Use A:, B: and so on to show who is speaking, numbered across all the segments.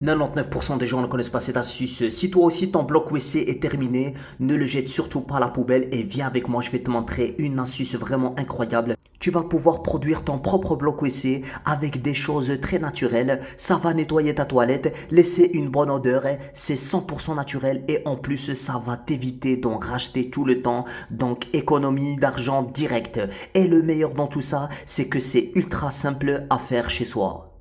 A: 99% des gens ne connaissent pas cette astuce. Si toi aussi ton bloc WC est terminé, ne le jette surtout pas à la poubelle et viens avec moi, je vais te montrer une astuce vraiment incroyable. Tu vas pouvoir produire ton propre bloc WC avec des choses très naturelles. Ça va nettoyer ta toilette, laisser une bonne odeur, c'est 100% naturel et en plus ça va t'éviter d'en racheter tout le temps. Donc économie d'argent direct. Et le meilleur dans tout ça, c'est que c'est ultra simple à faire chez soi.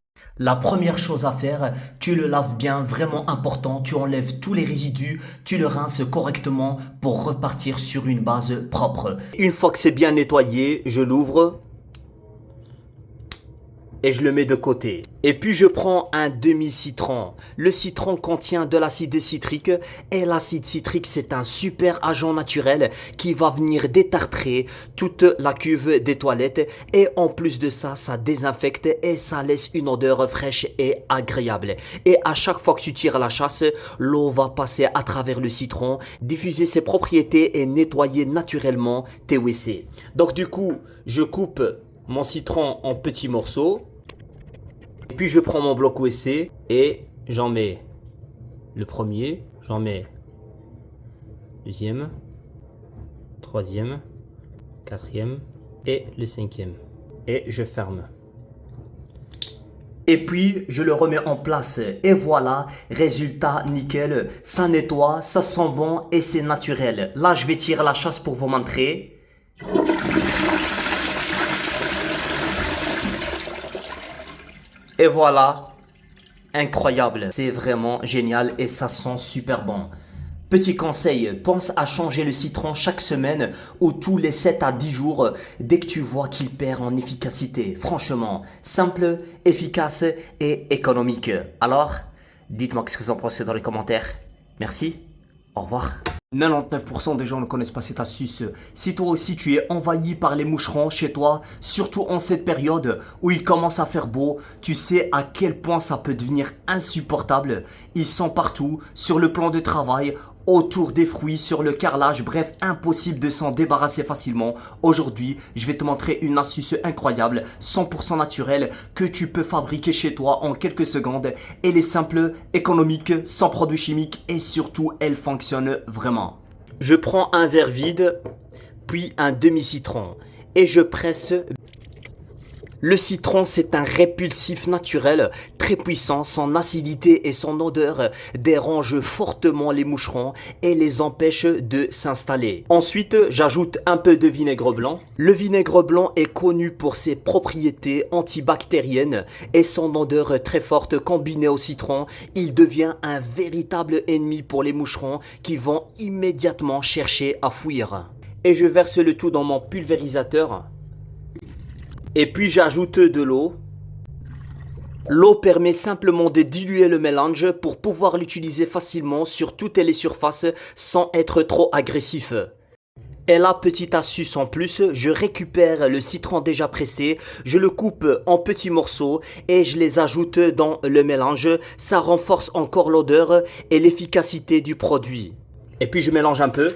A: La première chose à faire, tu le laves bien, vraiment important, tu enlèves tous les résidus, tu le rinces correctement pour repartir sur une base propre. Une fois que c'est bien nettoyé, je l'ouvre et je le mets de côté. Et puis je prends un demi-citron. Le citron contient de l'acide citrique et l'acide citrique c'est un super agent naturel qui va venir détartrer toute la cuve des toilettes et en plus de ça, ça désinfecte et ça laisse une odeur fraîche et agréable. Et à chaque fois que tu tires la chasse, l'eau va passer à travers le citron, diffuser ses propriétés et nettoyer naturellement tes WC. Donc du coup, je coupe mon citron en petits morceaux. Et puis je prends mon bloc WC et j'en mets le premier, j'en mets deuxième, troisième, quatrième et le cinquième. Et je ferme. Et puis je le remets en place et voilà, résultat nickel, ça nettoie, ça sent bon et c'est naturel. Là je vais tirer la chasse pour vous montrer. Et voilà, incroyable, c'est vraiment génial et ça sent super bon. Petit conseil, pense à changer le citron chaque semaine ou tous les 7 à 10 jours dès que tu vois qu'il perd en efficacité. Franchement, simple, efficace et économique. Alors, dites-moi ce que vous en pensez dans les commentaires. Merci, au revoir. 99% des gens ne connaissent pas cette astuce. Si toi aussi tu es envahi par les moucherons chez toi, surtout en cette période où il commence à faire beau, tu sais à quel point ça peut devenir insupportable. Ils sont partout, sur le plan de travail, autour des fruits, sur le carrelage, bref, impossible de s'en débarrasser facilement. Aujourd'hui, je vais te montrer une astuce incroyable, 100% naturelle, que tu peux fabriquer chez toi en quelques secondes. Elle est simple, économique, sans produits chimiques et surtout, elle fonctionne vraiment. Je prends un verre vide, puis un demi-citron et je presse. Le citron, c'est un répulsif naturel très puissant. Son acidité et son odeur dérangent fortement les moucherons et les empêchent de s'installer. Ensuite, j'ajoute un peu de vinaigre blanc. Le vinaigre blanc est connu pour ses propriétés antibactériennes et son odeur très forte combinée au citron. Il devient un véritable ennemi pour les moucherons qui vont immédiatement chercher à fuir. Et je verse le tout dans mon pulvérisateur. Et puis j'ajoute de l'eau. L'eau permet simplement de diluer le mélange pour pouvoir l'utiliser facilement sur toutes les surfaces sans être trop agressif. Et là, petite astuce en plus, je récupère le citron déjà pressé, je le coupe en petits morceaux et je les ajoute dans le mélange. Ça renforce encore l'odeur et l'efficacité du produit. Et puis je mélange un peu.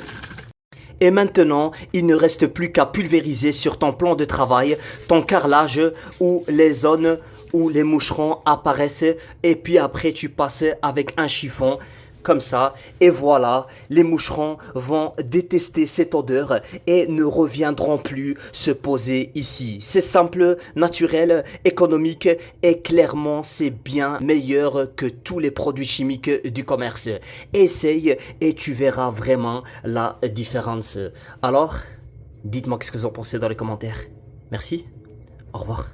A: Et maintenant, il ne reste plus qu'à pulvériser sur ton plan de travail, ton carrelage ou les zones où les moucherons apparaissent. Et puis après, tu passes avec un chiffon comme ça. Et voilà, les moucherons vont détester cette odeur et ne reviendront plus se poser ici. C'est simple, naturel, économique et clairement, c'est bien meilleur que tous les produits chimiques du commerce. Essaye et tu verras vraiment la différence. Alors, dites-moi ce que vous en pensez dans les commentaires. Merci, au revoir.